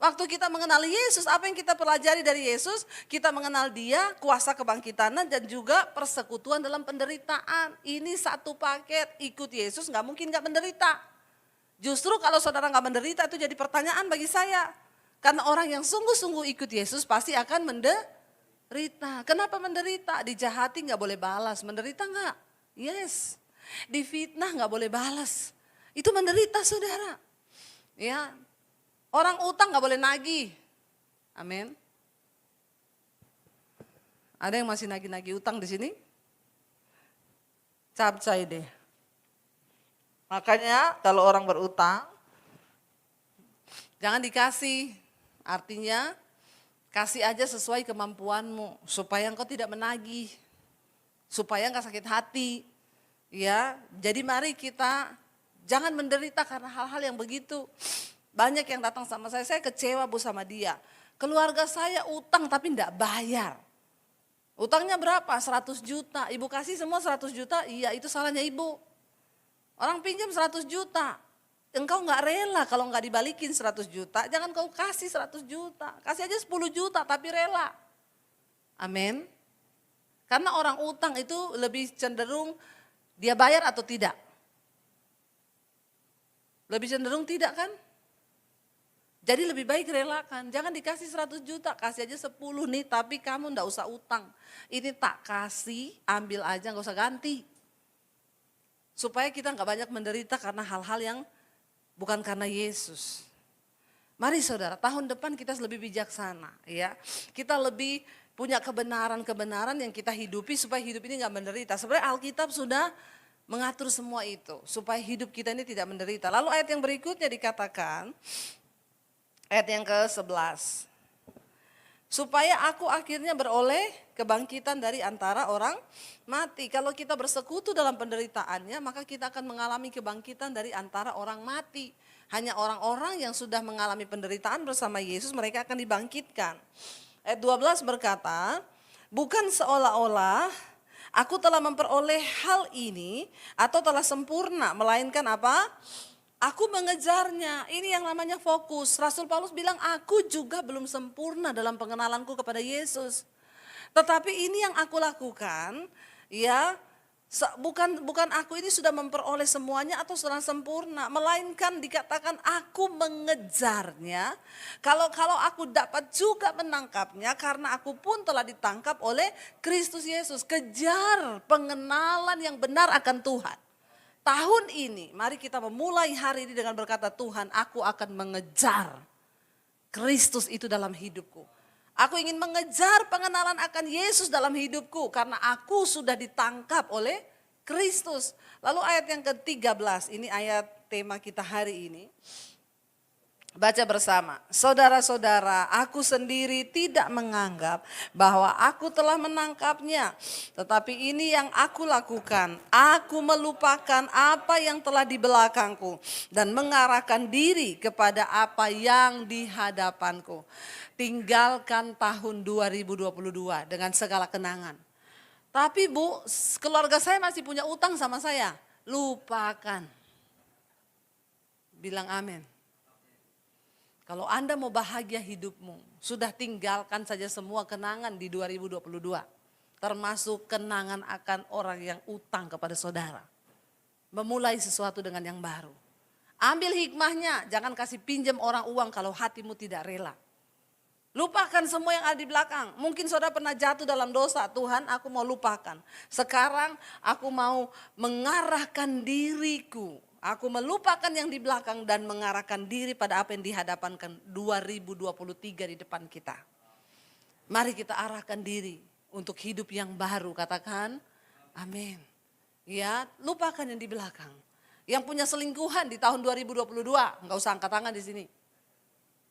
S1: Waktu kita mengenal Yesus, apa yang kita pelajari dari Yesus? Kita mengenal Dia, kuasa kebangkitannya dan juga persekutuan dalam penderitaan. Ini satu paket, ikut Yesus gak mungkin gak menderita. Justru kalau saudara gak menderita itu jadi pertanyaan bagi saya. Karena orang yang sungguh-sungguh ikut Yesus pasti akan menderita. Kenapa menderita? Dijahati gak boleh balas, menderita gak? Yes. Difitnah gak boleh balas. Itu menderita saudara. Ya. Orang utang gak boleh nagih. Amin. Ada yang masih nagih-nagih utang di sini? Capcay deh. Makanya kalau orang berutang, jangan dikasih. Artinya kasih aja sesuai kemampuanmu. Supaya engkau tidak menagih. Supaya enggak sakit hati. Ya, jadi mari kita jangan menderita karena hal-hal yang begitu. Banyak yang datang sama saya kecewa Bu sama dia. Keluarga saya utang tapi enggak bayar. Utangnya berapa? 100 juta. Ibu kasih semua 100 juta, iya itu salahnya ibu. Orang pinjam 100 juta. Engkau enggak rela kalau enggak dibalikin 100 juta, jangan kau kasih 100 juta. Kasih aja 10 juta tapi rela. Amin. Karena orang utang itu lebih cenderung dia bayar atau tidak. Lebih cenderung tidak kan? Jadi lebih baik relakan, jangan dikasih 100 juta, kasih aja 10 nih tapi kamu enggak usah utang. Ini tak kasih, ambil aja enggak usah ganti. Supaya kita enggak banyak menderita karena hal-hal yang bukan karena Yesus. Mari saudara, tahun depan kita lebih bijaksana ya. Kita lebih punya kebenaran-kebenaran yang kita hidupi supaya hidup ini enggak menderita. Sebenarnya Alkitab sudah mengatur semua itu supaya hidup kita ini tidak menderita. Lalu ayat yang berikutnya dikatakan, ayat yang ke-11. Supaya aku akhirnya beroleh kebangkitan dari antara orang mati. Kalau kita bersekutu dalam penderitaannya, maka kita akan mengalami kebangkitan dari antara orang mati. Hanya orang-orang yang sudah mengalami penderitaan bersama Yesus, mereka akan dibangkitkan. Ayat 12 berkata, bukan seolah-olah aku telah memperoleh hal ini atau telah sempurna, melainkan apa? Aku mengejarnya, ini yang namanya fokus. Rasul Paulus bilang, aku juga belum sempurna dalam pengenalanku kepada Yesus. Tetapi ini yang aku lakukan, ya bukan aku ini sudah memperoleh semuanya atau sudah sempurna. Melainkan dikatakan aku mengejarnya. Kalau aku dapat juga menangkapnya karena aku pun telah ditangkap oleh Kristus Yesus. Kejar pengenalan yang benar akan Tuhan. Tahun ini mari kita memulai hari ini dengan berkata, Tuhan aku akan mengejar Kristus itu dalam hidupku. Aku ingin mengejar pengenalan akan Yesus dalam hidupku karena aku sudah ditangkap oleh Kristus. Lalu ayat yang ke-13, ini ayat tema kita hari ini. Baca bersama. Saudara-saudara, aku sendiri tidak menganggap bahwa aku telah menangkapnya. Tetapi ini yang aku lakukan. Aku melupakan apa yang telah di belakangku dan mengarahkan diri kepada apa yang di hadapanku. Tinggalkan tahun 2022 dengan segala kenangan. Tapi Bu, keluarga saya masih punya utang sama saya. Lupakan. Bilang amin. Kalau Anda mau bahagia hidupmu, sudah tinggalkan saja semua kenangan di 2022. Termasuk kenangan akan orang yang utang kepada saudara. Memulai sesuatu dengan yang baru. Ambil hikmahnya, jangan kasih pinjam orang uang kalau hatimu tidak rela. Lupakan semua yang ada di belakang. Mungkin saudara pernah jatuh dalam dosa, Tuhan aku mau lupakan. Sekarang aku mau mengarahkan diriku. Aku melupakan yang di belakang dan mengarahkan diri pada apa yang dihadapan 2023 di depan kita. Mari kita arahkan diri untuk hidup yang baru, katakan amin. Ya, lupakan yang di belakang. Yang punya selingkuhan di tahun 2022, enggak usah angkat tangan di sini.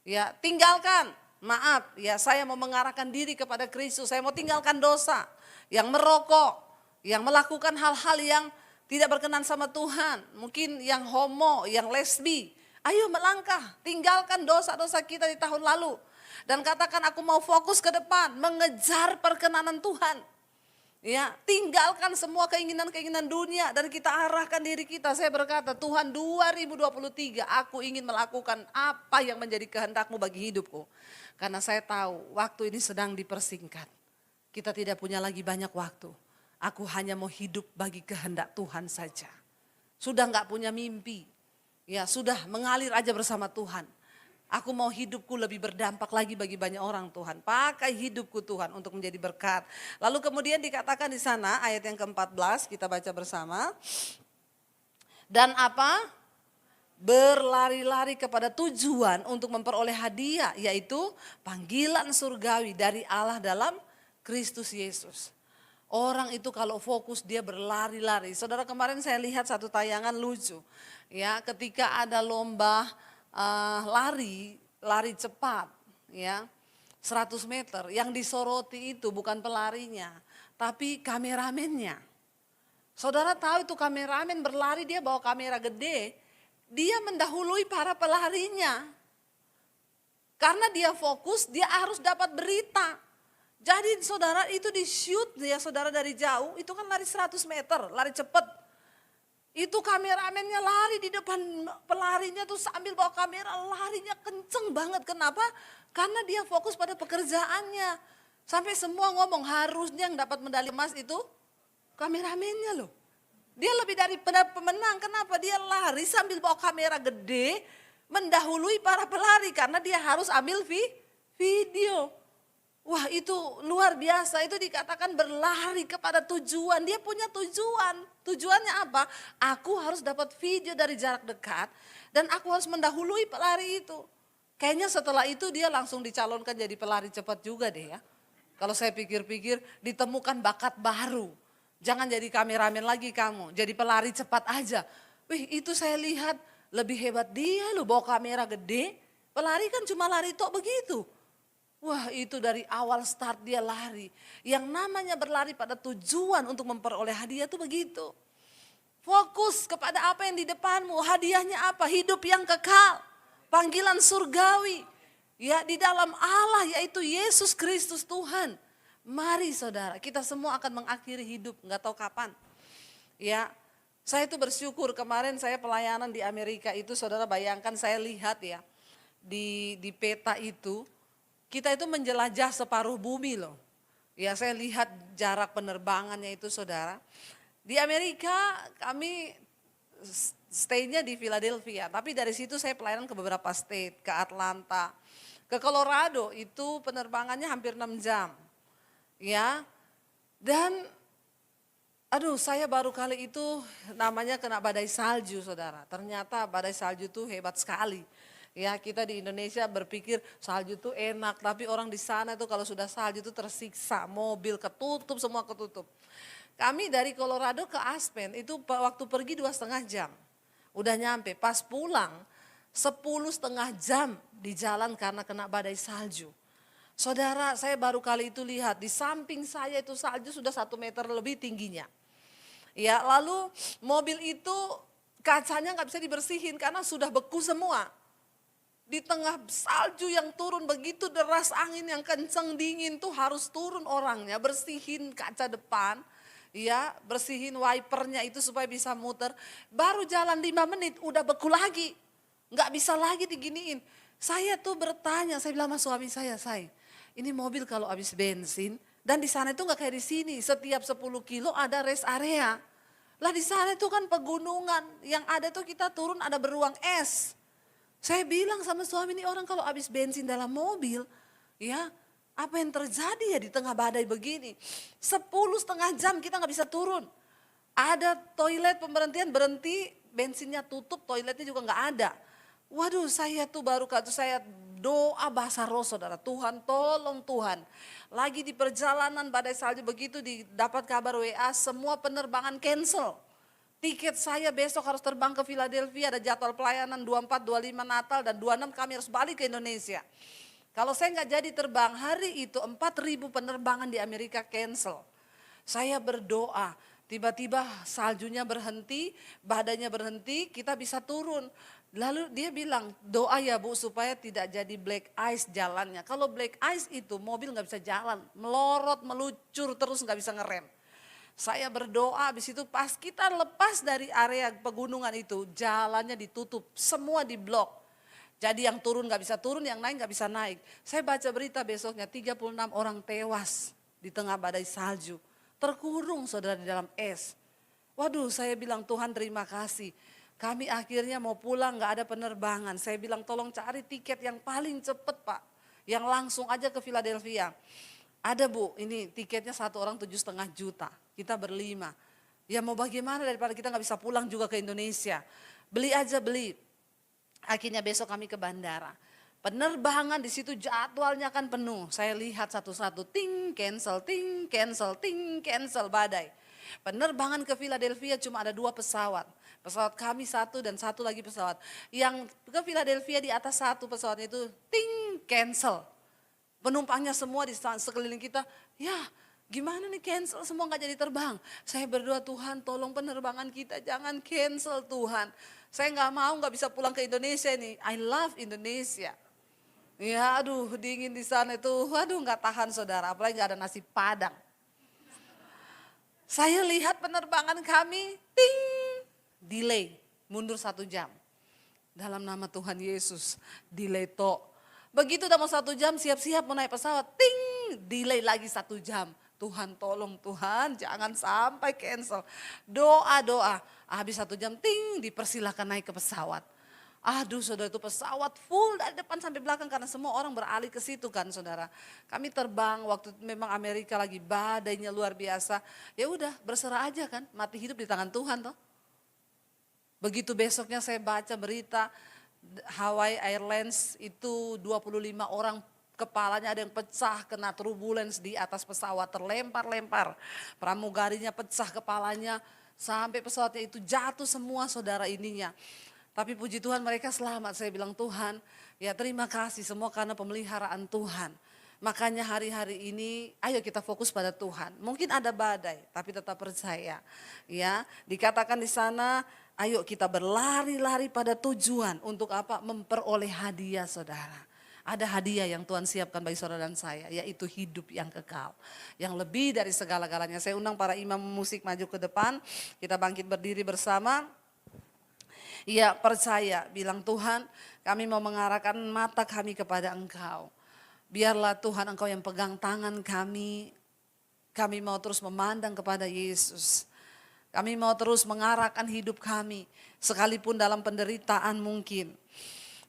S1: Ya, tinggalkan. Maaf, ya saya mau mengarahkan diri kepada Kristus. Saya mau tinggalkan dosa. Yang merokok, yang melakukan hal-hal yang tidak berkenan sama Tuhan. Mungkin yang homo, yang lesbi. Ayo melangkah, tinggalkan dosa-dosa kita di tahun lalu. Dan katakan aku mau fokus ke depan, mengejar perkenanan Tuhan. Ya, tinggalkan semua keinginan-keinginan dunia dan kita arahkan diri kita. Saya berkata, Tuhan 2023 aku ingin melakukan apa yang menjadi kehendak-Mu bagi hidupku. Karena saya tahu waktu ini sedang dipersingkat. Kita tidak punya lagi banyak waktu. Aku hanya mau hidup bagi kehendak Tuhan saja. Sudah enggak punya mimpi. Ya, sudah mengalir aja bersama Tuhan. Aku mau hidupku lebih berdampak lagi bagi banyak orang Tuhan. Pakai hidupku Tuhan untuk menjadi berkat. Lalu kemudian dikatakan di sana ayat yang ke-14 kita baca bersama. Dan apa? Berlari-lari kepada tujuan untuk memperoleh hadiah. Yaitu panggilan surgawi dari Allah dalam Kristus Yesus. Orang itu kalau fokus dia berlari-lari. Saudara kemarin saya lihat satu tayangan lucu. Ya, ketika ada lomba lari cepat, ya 100 meter. Yang disoroti itu bukan pelarinya, tapi kameramennya. Saudara tahu itu kameramen berlari dia bawa kamera gede, dia mendahului para pelarinya. Karena dia fokus, dia harus dapat berita. Jadi saudara itu di shoot ya saudara dari jauh, itu kan lari 100 meter, lari cepat. Itu kameramennya lari di depan pelarinya tuh sambil bawa kamera, larinya kenceng banget. Kenapa? Karena dia fokus pada pekerjaannya. Sampai semua ngomong harusnya yang dapat medali emas itu kameramennya loh. Dia lebih dari pemenang, kenapa? Dia lari sambil bawa kamera gede, mendahului para pelari karena dia harus ambil video. Wah itu luar biasa, itu dikatakan berlari kepada tujuan. Dia punya tujuan. Tujuannya apa? Aku harus dapat video dari jarak dekat dan aku harus mendahului pelari itu. Kayaknya setelah itu dia langsung dicalonkan jadi pelari cepat juga deh ya. Kalau saya pikir-pikir ditemukan bakat baru. Jangan jadi kameramen lagi kamu, jadi pelari cepat aja. Wih itu saya lihat lebih hebat dia loh bawa kamera gede. Pelari kan cuma lari tok begitu. Wah itu dari awal start dia lari. Yang namanya berlari pada tujuan untuk memperoleh hadiah itu begitu. Fokus kepada apa yang di depanmu. Hadiahnya apa? Hidup yang kekal. Panggilan surgawi. Ya di dalam Allah yaitu Yesus Kristus Tuhan. Mari saudara kita semua akan mengakhiri hidup. Gak tahu kapan. Ya saya itu bersyukur kemarin saya pelayanan di Amerika itu saudara bayangkan saya lihat ya. Di peta itu. Kita itu menjelajah separuh bumi loh. Ya saya lihat jarak penerbangannya itu saudara. Di Amerika kami stay-nya di Philadelphia. Tapi dari situ saya pelayanan ke beberapa state. Ke Atlanta. Ke Colorado itu penerbangannya hampir 6 jam. Ya. Dan aduh saya baru kali itu namanya kena badai salju saudara. Ternyata badai salju itu hebat sekali. Ya, kita di Indonesia berpikir salju itu enak, tapi orang di sana itu kalau sudah salju itu tersiksa, mobil ketutup, semua ketutup. Kami dari Colorado ke Aspen itu waktu pergi 2,5 jam. Udah nyampe, pas pulang 10,5 jam di jalan karena kena badai salju. Saudara, saya baru kali itu lihat di samping saya itu salju sudah 1 meter lebih tingginya. Ya, lalu mobil itu kacanya nggak bisa dibersihin karena sudah beku semua. Di tengah salju yang turun begitu deras, angin yang kencang dingin tuh harus turun orangnya bersihin kaca depan, ya bersihin wipernya itu supaya bisa muter. Baru jalan 5 menit udah beku lagi, nggak bisa lagi diginiin. Saya tuh bertanya, saya bilang sama suami saya ini mobil kalau habis bensin dan di sana itu nggak kayak di sini, setiap 10 kilo ada rest area. Lah di sana itu kan pegunungan, yang ada tuh kita turun ada beruang es. Saya bilang sama suami ini orang kalau habis bensin dalam mobil, ya apa yang terjadi ya di tengah badai begini. 10,5 jam kita nggak bisa turun. Ada toilet pemberhentian berhenti, bensinnya tutup, toiletnya juga nggak ada. Waduh, saya tuh baru saya doa bahasa roh saudara, Tuhan tolong Tuhan. Lagi di perjalanan badai salju begitu dapat kabar WA semua penerbangan cancel. Tiket saya besok harus terbang ke Philadelphia, ada jadwal pelayanan 24, 25 Natal dan 26 kami harus balik ke Indonesia. Kalau saya nggak jadi terbang hari itu 4.000 penerbangan di Amerika cancel. Saya berdoa, tiba-tiba saljunya berhenti, badainya berhenti, kita bisa turun. Lalu dia bilang doa ya Bu supaya tidak jadi black ice jalannya. Kalau black ice itu mobil nggak bisa jalan, melorot, meluncur terus nggak bisa ngerem. Saya berdoa, habis itu pas kita lepas dari area pegunungan itu, jalannya ditutup, semua diblok. Jadi yang turun gak bisa turun, yang naik gak bisa naik. Saya baca berita besoknya 36 orang tewas di tengah badai salju. Terkurung saudara di dalam es. Waduh, saya bilang Tuhan terima kasih. Kami akhirnya mau pulang gak ada penerbangan. Saya bilang tolong cari tiket yang paling cepat Pak. Yang langsung aja ke Philadelphia. Ada Bu, ini tiketnya satu orang 7,5 juta. Kita berlima. Ya mau bagaimana daripada kita nggak bisa pulang juga ke Indonesia. Beli aja beli. Akhirnya besok kami ke bandara. Penerbangan di situ jadwalnya kan penuh. Saya lihat satu-satu, ting cancel badai. Penerbangan ke Philadelphia cuma ada 2 pesawat. Pesawat kami 1 dan 1 lagi pesawat. Yang ke Philadelphia di atas 1 pesawatnya itu ting cancel. Penumpangnya semua di sekeliling kita, ya gimana nih cancel semua gak jadi terbang. Saya berdoa Tuhan tolong penerbangan kita jangan cancel Tuhan. Saya gak bisa pulang ke Indonesia nih, I love Indonesia. Ya aduh dingin di sana itu, waduh gak tahan saudara, apalagi gak ada nasi padang. Saya lihat penerbangan kami, ting, delay, mundur 1 jam. Dalam nama Tuhan Yesus, delay tok. Begitu udah mau 1 jam siap-siap mau naik pesawat, ting, delay lagi 1 jam. Tuhan tolong Tuhan jangan sampai cancel. Doa, habis 1 jam ting dipersilakan naik ke pesawat. Aduh saudara itu pesawat full dari depan sampai belakang karena semua orang beralih ke situ kan saudara. Kami terbang waktu memang Amerika lagi badainya luar biasa. Ya udah berserah aja kan, mati hidup di tangan Tuhan toh. Begitu besoknya saya baca berita Hawaii Airlines itu 25 orang kepalanya ada yang pecah kena turbulence di atas pesawat terlempar-lempar. Pramugarinya pecah kepalanya sampai pesawatnya itu jatuh semua saudara ininya. Tapi puji Tuhan mereka selamat. Saya bilang Tuhan ya terima kasih semua karena pemeliharaan Tuhan. Makanya hari-hari ini ayo kita fokus pada Tuhan. Mungkin ada badai tapi tetap percaya. Ya, dikatakan di sana ayo kita berlari-lari pada tujuan untuk apa? Memperoleh hadiah saudara. Ada hadiah yang Tuhan siapkan bagi saudara dan saya, yaitu hidup yang kekal. Yang lebih dari segala-galanya. Saya undang para imam musik maju ke depan, kita bangkit berdiri bersama. Ya percaya, bilang Tuhan kami mau mengarahkan mata kami kepada Engkau. Biarlah Tuhan Engkau yang pegang tangan kami mau terus memandang kepada Yesus. Kami mau terus mengarahkan hidup kami, sekalipun dalam penderitaan mungkin.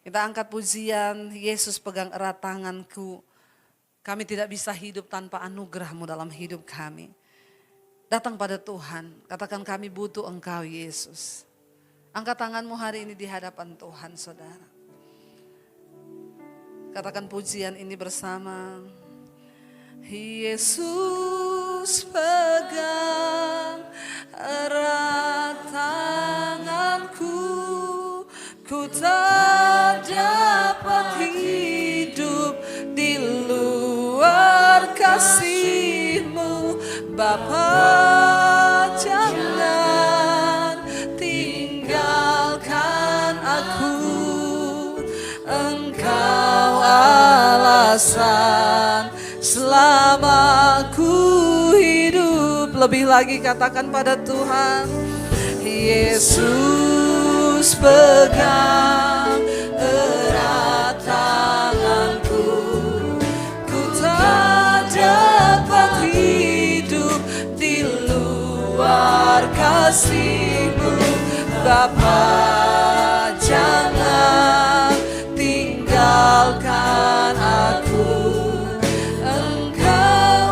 S1: Kita angkat pujian, Yesus pegang erat tanganku. Kami tidak bisa hidup tanpa anugerah-Mu dalam hidup kami. Datang pada Tuhan, katakan kami butuh Engkau Yesus. Angkat tanganmu hari ini di hadapan Tuhan saudara. Katakan pujian ini bersama. Yesus pegang erat tanganku, ku tak dapat hidup di luar kasih-Mu. Bapa, jangan tinggalkan aku, Engkau alasan selama ku hidup. Lebih lagi katakan pada Tuhan. Yesus pegang erat tanganku, ku tak dapat hidup di luar kasih-Mu. Bapa, jangan tinggalkan aku, Engkau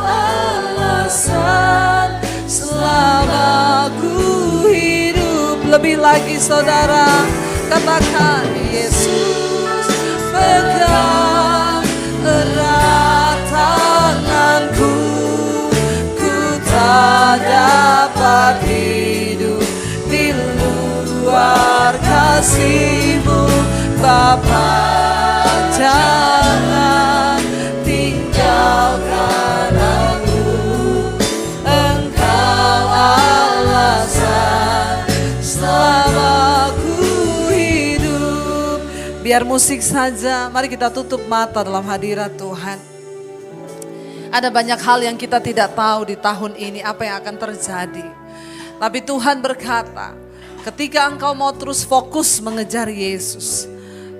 S1: alasan selama ku hidup. Lebih lagi saudara, katakan Yesus pegang erat tanganku, ku tak dapat hidup di luar kasih-Mu. Bapa, jangan tinggalkan aku, Engkau alasan selama ku hidup. Biar musik saja, mari kita tutup mata dalam hadirat Tuhan. Ada banyak hal yang kita tidak tahu di tahun ini apa yang akan terjadi. Tapi Tuhan berkata, ketika engkau mau terus fokus mengejar Yesus,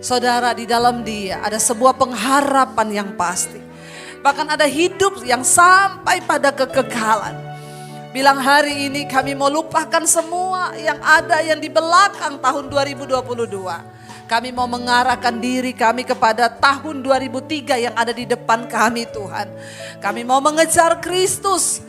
S1: saudara, di dalam Dia ada sebuah pengharapan yang pasti. Bahkan ada hidup yang sampai pada kekekalan. Bilang hari ini kami mau lupakan semua yang ada yang di belakang tahun 2022. Kami mau mengarahkan diri kami kepada tahun 2003 yang ada di depan kami Tuhan. Kami mau mengejar Kristus.